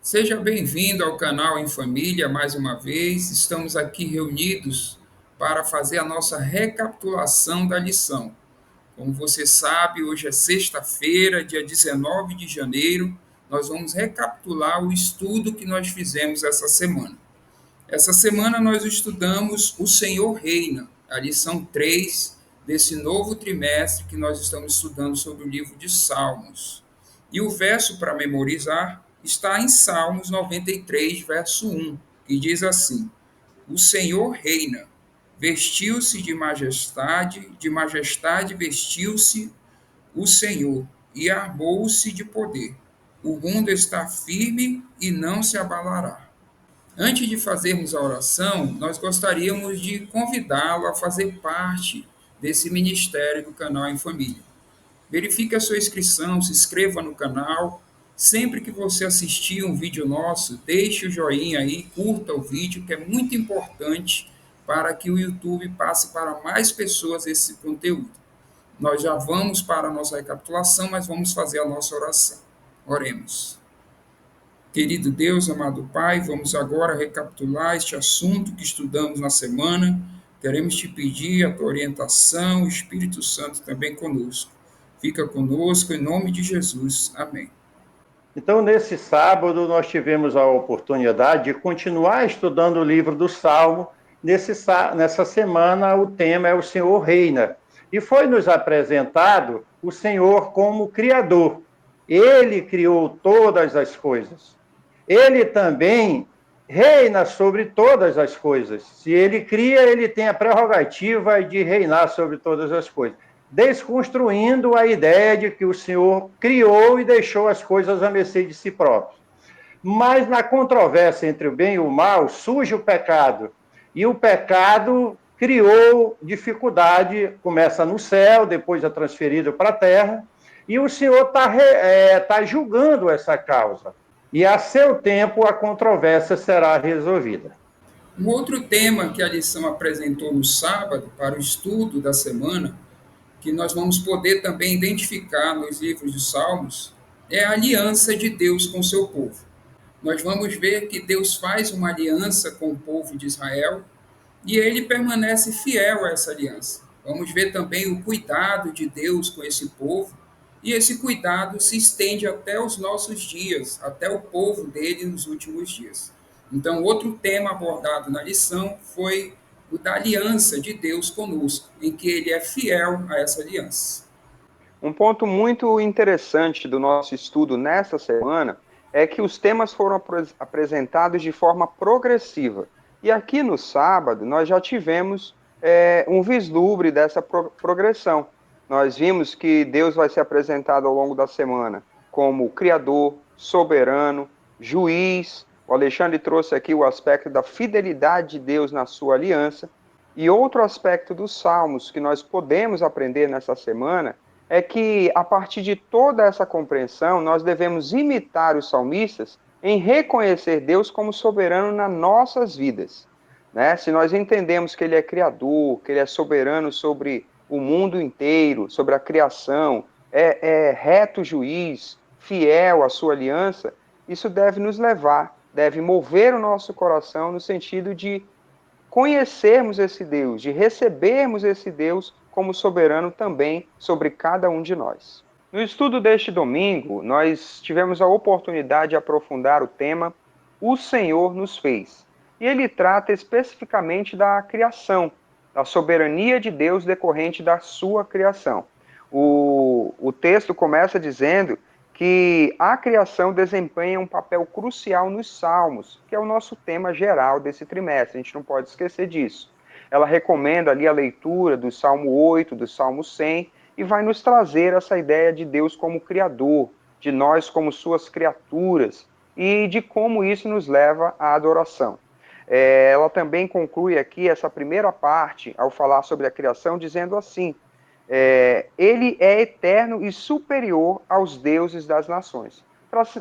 Seja bem-vindo ao canal Em Família mais uma vez. Estamos aqui reunidos para fazer a nossa recapitulação da lição. Como você sabe, hoje é sexta-feira, dia 19 de janeiro. Nós vamos recapitular o estudo que nós fizemos essa semana. Essa semana nós estudamos O Senhor Reina, a lição 3 desse novo trimestre que nós estamos estudando sobre o livro de Salmos. E o verso para memorizar está em Salmos 93, verso 1, que diz assim: O Senhor reina, vestiu-se de majestade vestiu-se o Senhor, e armou-se de poder. O mundo está firme e não se abalará. Antes de fazermos a oração, nós gostaríamos de convidá-lo a fazer parte desse ministério do canal Em Família. Verifique a sua inscrição, se inscreva no canal. Sempre que você assistir um vídeo nosso, deixe o joinha aí, curta o vídeo, que é muito importante para que o YouTube passe para mais pessoas esse conteúdo. Nós já vamos para a nossa recapitulação, mas vamos fazer a nossa oração. Oremos. Querido Deus, amado Pai, vamos agora recapitular este assunto que estudamos na semana. Queremos te pedir a tua orientação, o Espírito Santo também conosco. Fica conosco, em nome de Jesus. Amém. Então, nesse sábado, nós tivemos a oportunidade de continuar estudando o livro do Salmo. Nessa semana, o tema é O Senhor Reina. E foi nos apresentado o Senhor como Criador. Ele criou todas as coisas. Ele também reina sobre todas as coisas. Se ele cria, ele tem a prerrogativa de reinar sobre todas as coisas, desconstruindo a ideia de que o Senhor criou e deixou as coisas à mercê de si próprio. Mas na controvérsia entre o bem e o mal, surge o pecado. E o pecado criou dificuldade, começa no céu, depois é transferido para a terra, e o Senhor tá julgando essa causa. E a seu tempo a controvérsia será resolvida. Um outro tema que a lição apresentou no sábado, para o estudo da semana, que nós vamos poder também identificar nos livros de Salmos, é a aliança de Deus com o seu povo. Nós vamos ver que Deus faz uma aliança com o povo de Israel e ele permanece fiel a essa aliança. Vamos ver também o cuidado de Deus com esse povo, e esse cuidado se estende até os nossos dias, até o povo dele nos últimos dias. Então, outro tema abordado na lição foi o da aliança de Deus conosco, em que ele é fiel a essa aliança. Um ponto muito interessante do nosso estudo nessa semana é que os temas foram apresentados de forma progressiva. E aqui no sábado, nós já tivemos um vislumbre dessa progressão. Nós vimos que Deus vai ser apresentado ao longo da semana como Criador, soberano, juiz. O Alexandre trouxe aqui o aspecto da fidelidade de Deus na sua aliança. E outro aspecto dos Salmos que nós podemos aprender nessa semana é que, a partir de toda essa compreensão, nós devemos imitar os salmistas em reconhecer Deus como soberano nas nossas vidas. Né? Se nós entendemos que Ele é criador, que Ele é soberano sobre o mundo inteiro, sobre a criação, é reto juiz, fiel à sua aliança, isso deve nos levar, deve mover o nosso coração no sentido de conhecermos esse Deus, de recebermos esse Deus como soberano também sobre cada um de nós. No estudo deste domingo, nós tivemos a oportunidade de aprofundar o tema O Senhor nos fez. E ele trata especificamente da criação, da soberania de Deus decorrente da sua criação. O texto começa dizendo que a criação desempenha um papel crucial nos Salmos, que é o nosso tema geral desse trimestre, a gente não pode esquecer disso. Ela recomenda ali a leitura do Salmo 8, do Salmo 100, e vai nos trazer essa ideia de Deus como Criador, de nós como suas criaturas, e de como isso nos leva à adoração. Ela também conclui aqui essa primeira parte, ao falar sobre a criação, dizendo assim: ele é eterno e superior aos deuses das nações,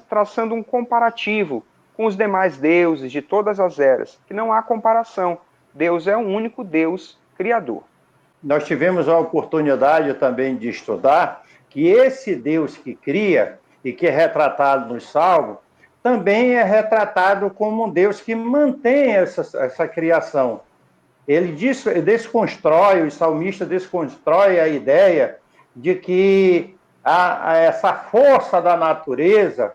traçando um comparativo com os demais deuses de todas as eras, que não há comparação. Deus é o único Deus criador. Nós tivemos a oportunidade também de estudar que esse Deus que cria e que é retratado nos Salmos também é retratado como um Deus que mantém essa criação. Ele desconstrói, o salmista desconstrói a ideia de que essa força da natureza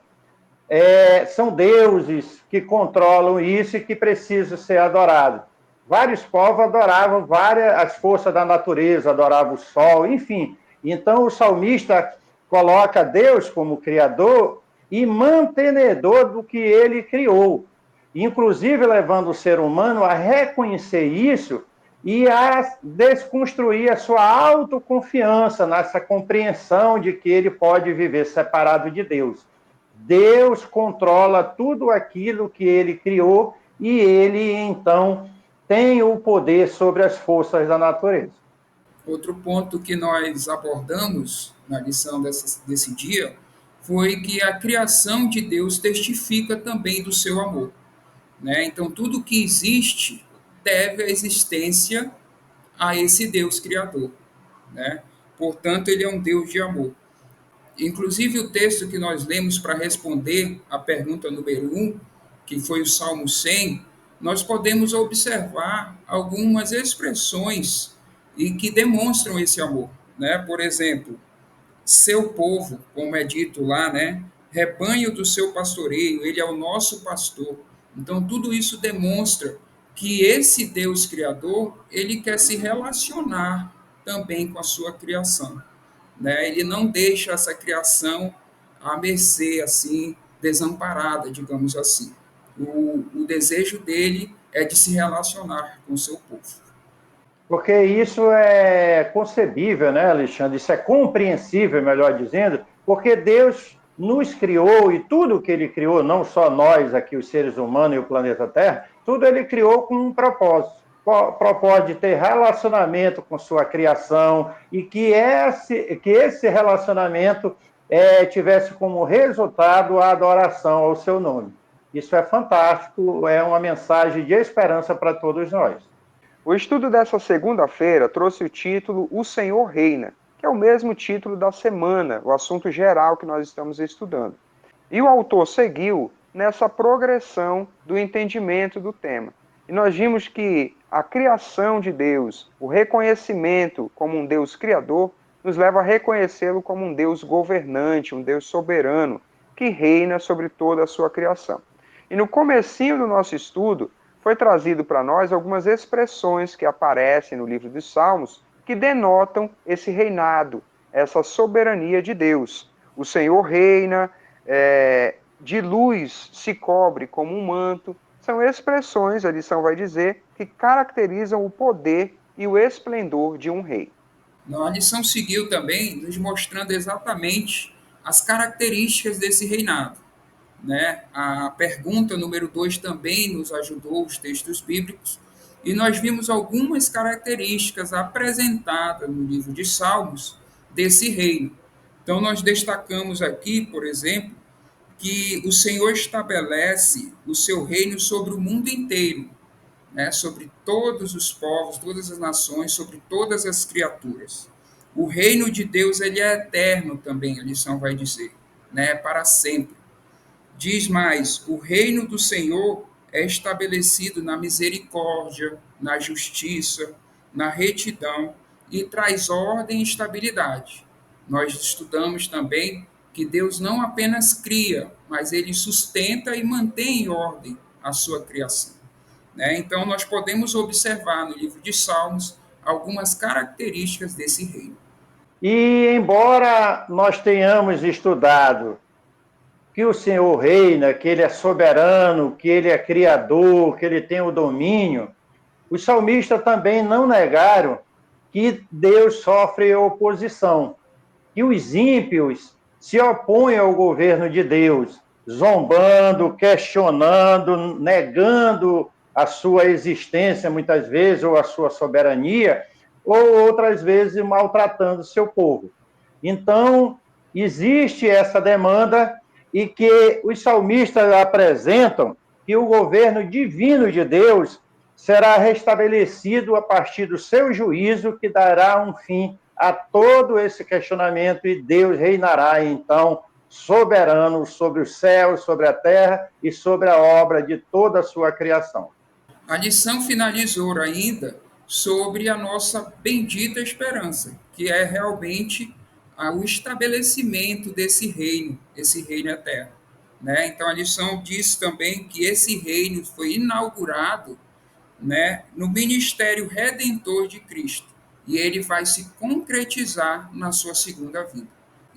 são deuses que controlam isso e que precisam ser adorados. Vários povos adoravam as forças da natureza, adoravam o sol, enfim. Então o salmista coloca Deus como criador e mantenedor do que ele criou, inclusive levando o ser humano a reconhecer isso e a desconstruir a sua autoconfiança nessa compreensão de que ele pode viver separado de Deus. Deus controla tudo aquilo que ele criou e ele, então, tem o poder sobre as forças da natureza. Outro ponto que nós abordamos na lição desse dia foi que a criação de Deus testifica também do seu amor, né? Então, tudo que existe deve a existência a esse Deus criador, né? Portanto, ele é um Deus de amor. Inclusive, o texto que nós lemos para responder a pergunta número 1, que foi o Salmo 100, nós podemos observar algumas expressões e que demonstram esse amor, né? Por exemplo, seu povo, como é dito lá, né? Rebanho do seu pastoreio, ele é o nosso pastor. Então, tudo isso demonstra que esse Deus criador, ele quer se relacionar também com a sua criação, né? Ele não deixa essa criação à mercê, assim, desamparada, digamos assim. O desejo dele é de se relacionar com o seu povo. Porque isso é concebível, né, Alexandre? Isso é compreensível, melhor dizendo, porque Deus nos criou e tudo que ele criou, não só nós aqui, os seres humanos e o planeta Terra, tudo ele criou com um propósito. Propósito de ter relacionamento com sua criação e que esse relacionamento tivesse como resultado a adoração ao seu nome. Isso é fantástico, é uma mensagem de esperança para todos nós. O estudo dessa segunda-feira trouxe o título O Senhor Reina, que é o mesmo título da semana, o assunto geral que nós estamos estudando. E o autor seguiu nessa progressão do entendimento do tema. E nós vimos que a criação de Deus, o reconhecimento como um Deus criador, nos leva a reconhecê-lo como um Deus governante, um Deus soberano, que reina sobre toda a sua criação. E no comecinho do nosso estudo, foi trazido para nós algumas expressões que aparecem no livro dos Salmos que denotam esse reinado, essa soberania de Deus. O Senhor reina, de luz se cobre como um manto. São expressões, a lição vai dizer, que caracterizam o poder e o esplendor de um rei. A lição seguiu também nos mostrando exatamente as características desse reinado, né? A pergunta número 2 também nos ajudou, os textos bíblicos, e nós vimos algumas características apresentadas no livro de Salmos desse reino. Então, nós destacamos aqui, por exemplo, que o Senhor estabelece o seu reino sobre o mundo inteiro, né? Sobre todos os povos, todas as nações, sobre todas as criaturas. O reino de Deus ele é eterno também, a lição vai dizer, né? Para sempre. Diz mais: o reino do Senhor é estabelecido na misericórdia, na justiça, na retidão e traz ordem e estabilidade. Nós estudamos também que Deus não apenas cria, mas ele sustenta e mantém em ordem a sua criação, né? Então, nós podemos observar no livro de Salmos algumas características desse reino. E, embora nós tenhamos estudado que o Senhor reina, que ele é soberano, que ele é criador, que ele tem o domínio, os salmistas também não negaram que Deus sofre oposição, que os ímpios se opõem ao governo de Deus, zombando, questionando, negando a sua existência, muitas vezes, ou a sua soberania, ou outras vezes maltratando seu povo. Então, existe essa demanda e que os salmistas apresentam que o governo divino de Deus será restabelecido a partir do seu juízo, que dará um fim a todo esse questionamento e Deus reinará, então, soberano sobre os céus, sobre a terra e sobre a obra de toda a sua criação. A lição finalizou ainda sobre a nossa bendita esperança, que é realmente o estabelecimento desse reino, esse reino eterno. Né? Então a lição diz também que esse reino foi inaugurado, né, no ministério redentor de Cristo, e ele vai se concretizar na sua segunda vinda.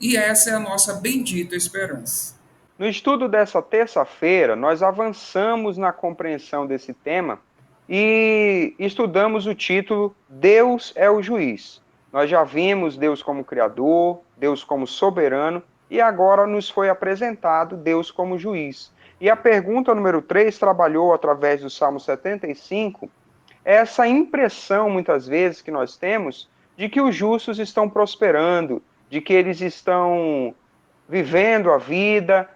E essa é a nossa bendita esperança. No estudo dessa terça-feira, nós avançamos na compreensão desse tema e estudamos o título Deus é o Juiz. Nós já vimos Deus como Criador, Deus como Soberano, e agora nos foi apresentado Deus como Juiz. E a pergunta número 3 trabalhou através do Salmo 75 essa impressão, muitas vezes, que nós temos de que os justos estão prosperando, de que eles estão vivendo a vida,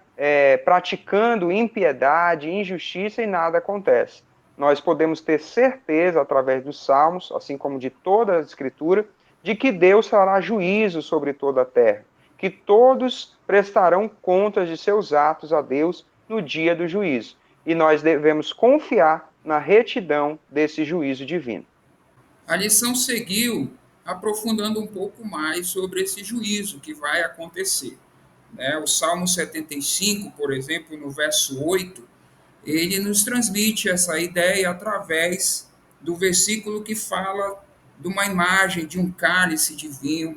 praticando impiedade, injustiça e nada acontece. Nós podemos ter certeza, através dos Salmos, assim como de toda a Escritura, de que Deus fará juízo sobre toda a terra, que todos prestarão contas de seus atos a Deus no dia do juízo. E nós devemos confiar na retidão desse juízo divino. A lição seguiu aprofundando um pouco mais sobre esse juízo que vai acontecer. Né? O Salmo 75, por exemplo, no verso 8, ele nos transmite essa ideia através do versículo que fala de uma imagem de um cálice de vinho,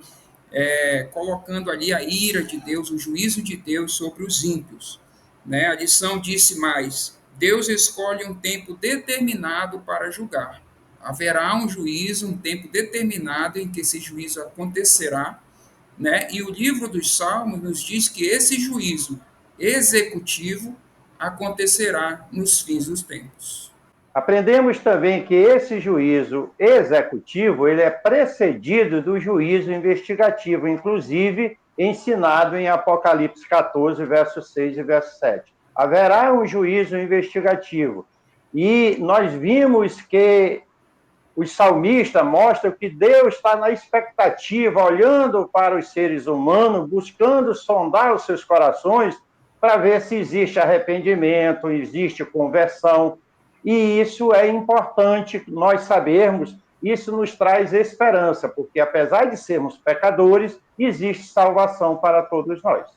colocando ali a ira de Deus, o juízo de Deus sobre os ímpios. Né? A lição disse mais: Deus escolhe um tempo determinado para julgar. Haverá um juízo, um tempo determinado em que esse juízo acontecerá, né? E o livro dos Salmos nos diz que esse juízo executivo acontecerá nos fins dos tempos. Aprendemos também que esse juízo executivo ele é precedido do juízo investigativo, inclusive ensinado em Apocalipse 14, verso 6 e verso 7. Haverá um juízo investigativo. E nós vimos que os salmistas mostram que Deus está na expectativa, olhando para os seres humanos, buscando sondar os seus corações para ver se existe arrependimento, existe conversão. E isso é importante nós sabermos, isso nos traz esperança, porque apesar de sermos pecadores, existe salvação para todos nós.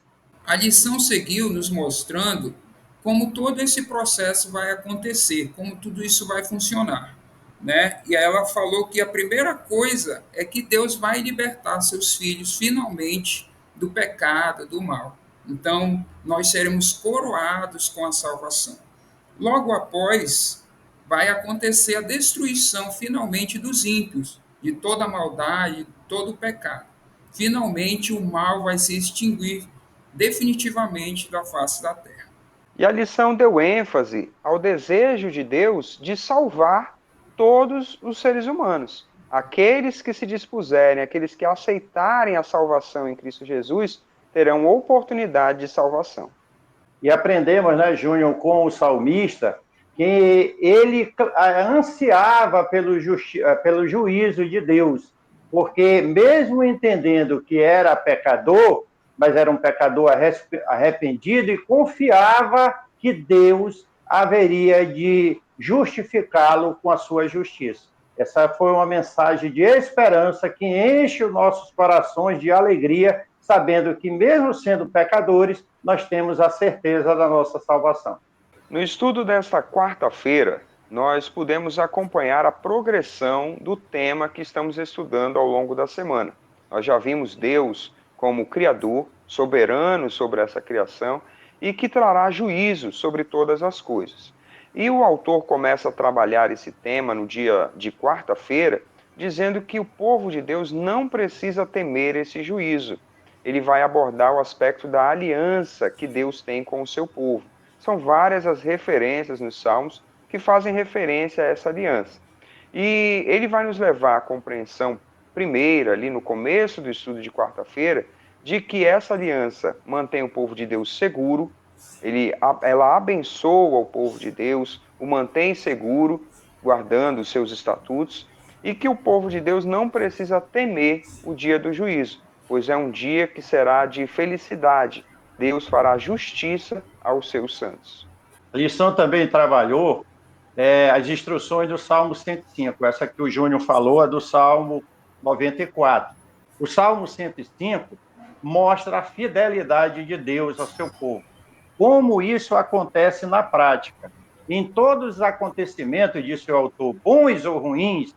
A lição seguiu nos mostrando como todo esse processo vai acontecer, como tudo isso vai funcionar. Né? E ela falou que a primeira coisa é que Deus vai libertar seus filhos finalmente do pecado, do mal. Então, nós seremos coroados com a salvação. Logo após, vai acontecer a destruição finalmente dos ímpios, de toda a maldade, de todo o pecado. Finalmente, o mal vai se extinguir definitivamente da face da terra. E a lição deu ênfase ao desejo de Deus de salvar todos os seres humanos. Aqueles que se dispuserem, aqueles que aceitarem a salvação em Cristo Jesus, terão oportunidade de salvação. E aprendemos, né, Júnior, com o salmista, que ele ansiava pelo juízo de Deus, porque mesmo entendendo que era pecador, mas era um pecador arrependido e confiava que Deus haveria de justificá-lo com a sua justiça. Essa foi uma mensagem de esperança que enche os nossos corações de alegria, sabendo que mesmo sendo pecadores, nós temos a certeza da nossa salvação. No estudo desta quarta-feira, nós pudemos acompanhar a progressão do tema que estamos estudando ao longo da semana. Nós já vimos Deus como Criador, soberano sobre essa criação e que trará juízo sobre todas as coisas. E o autor começa a trabalhar esse tema no dia de quarta-feira, dizendo que o povo de Deus não precisa temer esse juízo. Ele vai abordar o aspecto da aliança que Deus tem com o seu povo. São várias as referências nos Salmos que fazem referência a essa aliança. E ele vai nos levar à compreensão primeira, ali no começo do estudo de quarta-feira, de que essa aliança mantém o povo de Deus seguro, ela abençoa o povo de Deus, o mantém seguro, guardando os seus estatutos, e que o povo de Deus não precisa temer o dia do juízo, pois é um dia que será de felicidade, Deus fará justiça aos seus santos. A lição também trabalhou as instruções do Salmo 105. Essa que o Júnior falou é do Salmo 94. O Salmo 105 mostra a fidelidade de Deus ao seu povo. Como isso acontece na prática. Em todos os acontecimentos, disse o autor, bons ou ruins,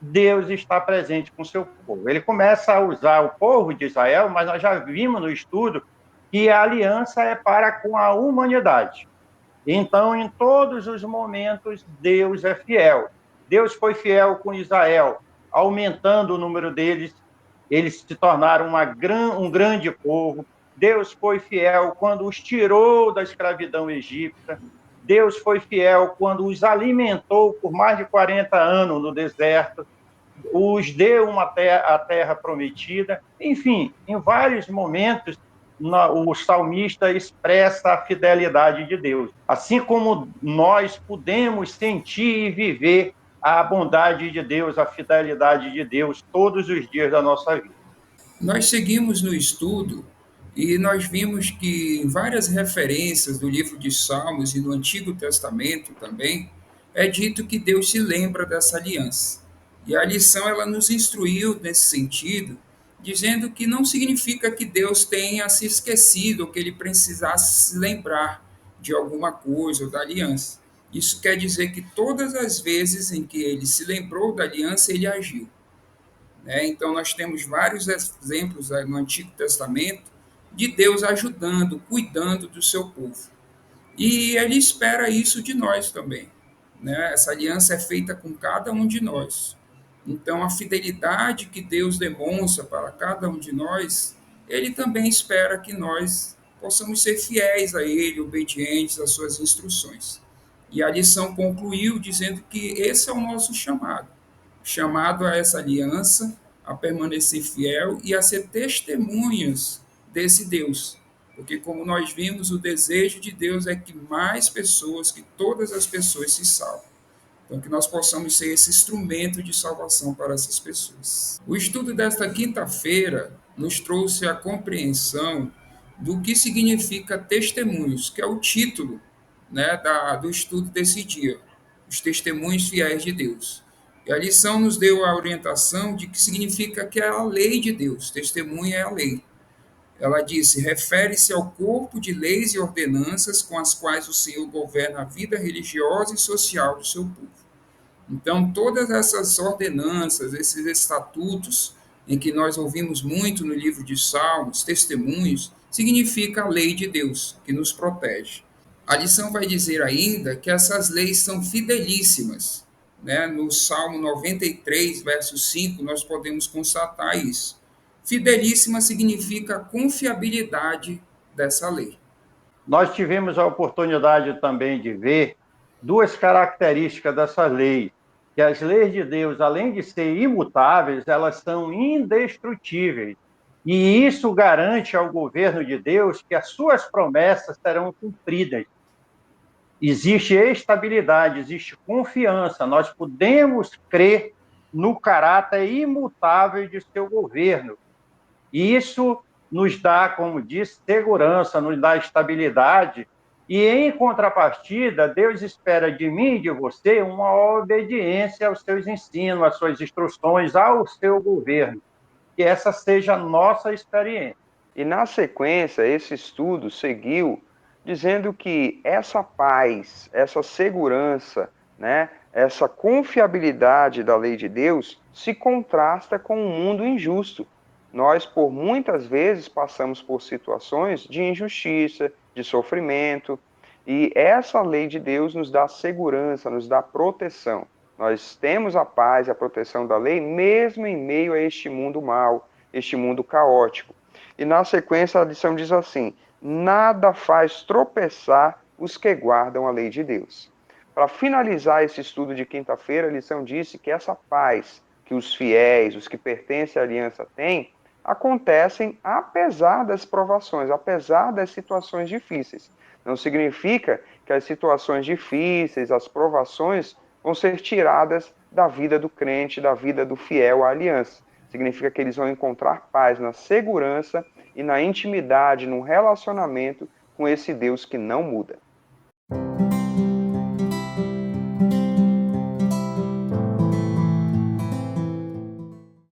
Deus está presente com o seu povo. Ele começa a usar o povo de Israel, mas nós já vimos no estudo que a aliança é para com a humanidade. Então, em todos os momentos, Deus é fiel. Deus foi fiel com Israel, aumentando o número deles, eles se tornaram um grande povo. Deus foi fiel quando os tirou da escravidão egípcia. Deus foi fiel quando os alimentou por mais de 40 anos no deserto, os deu a terra prometida. Enfim, em vários momentos, o salmista expressa a fidelidade de Deus. Assim como nós podemos sentir e viver a bondade de Deus, a fidelidade de Deus todos os dias da nossa vida. Nós seguimos no estudo e nós vimos que em várias referências do livro de Salmos e no Antigo Testamento também é dito que Deus se lembra dessa aliança. E a lição ela nos instruiu nesse sentido, dizendo que não significa que Deus tenha se esquecido ou que ele precisasse se lembrar de alguma coisa ou da aliança. Isso quer dizer que todas as vezes em que ele se lembrou da aliança, ele agiu. Então, nós temos vários exemplos no Antigo Testamento de Deus ajudando, cuidando do seu povo. E ele espera isso de nós também. Essa aliança é feita com cada um de nós. Então, a fidelidade que Deus demonstra para cada um de nós, ele também espera que nós possamos ser fiéis a ele, obedientes às suas instruções. E a lição concluiu dizendo que esse é o nosso chamado a essa aliança, a permanecer fiel e a ser testemunhas desse Deus. Porque, como nós vimos, o desejo de Deus é que mais pessoas, que todas as pessoas se salvem. Então, que nós possamos ser esse instrumento de salvação para essas pessoas. O estudo desta quinta-feira nos trouxe a compreensão do que significa testemunhos, que é o título do estudo desse dia, os testemunhos fiéis de Deus. E a lição nos deu a orientação de que significa que é a lei de Deus, testemunha é a lei. Ela disse, refere-se ao corpo de leis e ordenanças com as quais o Senhor governa a vida religiosa e social do seu povo. Então, todas essas ordenanças, esses estatutos, em que nós ouvimos muito no livro de Salmos, testemunhos, significa a lei de Deus, que nos protege. A lição vai dizer ainda que essas leis são fidelíssimas. No Salmo 93, verso 5, nós podemos constatar isso. Fidelíssima significa a confiabilidade dessa lei. Nós tivemos a oportunidade também de ver duas características dessas leis, que as leis de Deus, além de ser imutáveis, elas são indestrutíveis. E isso garante ao governo de Deus que as suas promessas serão cumpridas. Existe estabilidade, existe confiança, nós podemos crer no caráter imutável de seu governo. E isso nos dá, como disse, segurança, nos dá estabilidade. E, em contrapartida, Deus espera de mim e de você uma obediência aos seus ensinos, às suas instruções, ao seu governo. Que essa seja a nossa experiência. E, na sequência, esse estudo seguiu dizendo que essa paz, essa segurança, essa confiabilidade da lei de Deus se contrasta com um mundo injusto. Nós, por muitas vezes, passamos por situações de injustiça, de sofrimento, e essa lei de Deus nos dá segurança, nos dá proteção. Nós temos a paz e a proteção da lei, mesmo em meio a este mundo mau, este mundo caótico. E na sequência a lição diz assim, nada faz tropeçar os que guardam a lei de Deus. Para finalizar esse estudo de quinta-feira, a lição disse que essa paz que os fiéis, os que pertencem à aliança têm, acontecem apesar das provações, apesar das situações difíceis. Não significa que as situações difíceis, as provações, vão ser tiradas da vida do crente, da vida do fiel à aliança. significa que eles vão encontrar paz na segurança e na intimidade, no relacionamento com esse Deus que não muda.